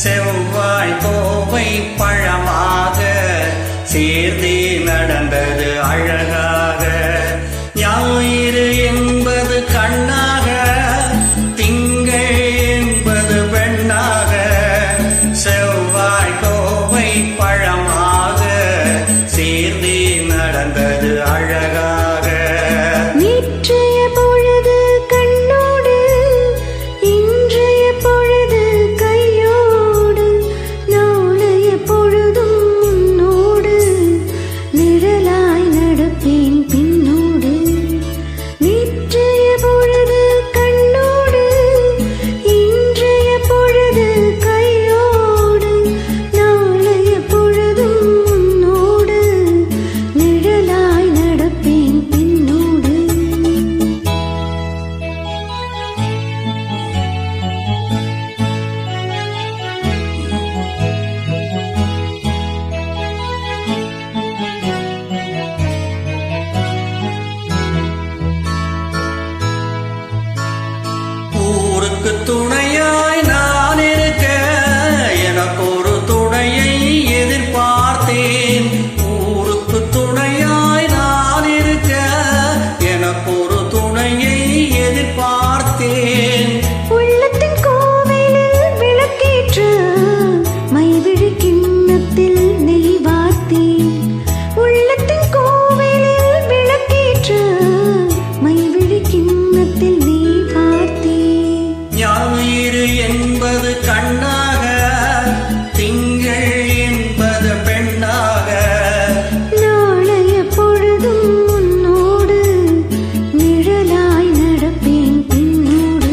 செவ்வாய் கோவை பழமாக சேர்ந்தே நடந்தது அழகாக. ஞாயிறு என்பது கண்ணாக, திங்கள் என்பது பெண்ணாக, செவ்வாய் கோவை பழமாக சேர்ந்தே நடந்தது அழகாக. நேற்றைய பொழுது கண்ணோடு, இன்றைய பொழுது கையோடு, நாளைய பொழுதும் உன்னோடு நிழலாய் நடப்பேன் பின்னோடு. நேற்றைய பொழுது கண்ணோடு, இன்றைய பொழுது கையோடு, நாளைய பொழுதும் உன்னோடு நிழலாய் நடப்பேன் பின்னோடு. ஊருக்கு துணையாய் நான் இருக்க எனக்கு ஒரு துணையை எதிர்பார்த்தேன். ஊருக்கு துணையாய் நான் இருக்க எனக்கு ஒரு துணையை எதிர்பார்த்தேன். உள்ளத்தின் கோவிலில் விளக்கேற்ற மைவிழி கிண்ணத்தில் நெய் வார்த்தேன். உள்ளத்தின் கோவிலில் விளக்கேற்ற மைவிழி கிண்ணத்தில் நெய் வார்த்தேன். ஞாயிறு என்பது கண்ணாக, திங்கள் என்பது பெண்ணாக, நாளைய பொழுதும் உன்னோடு நிழலாய் நடப்பேன் பின்னோடு.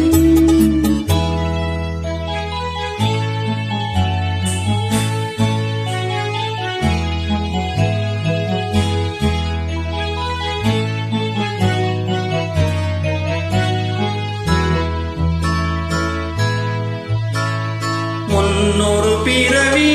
முன்னொரு பிறவி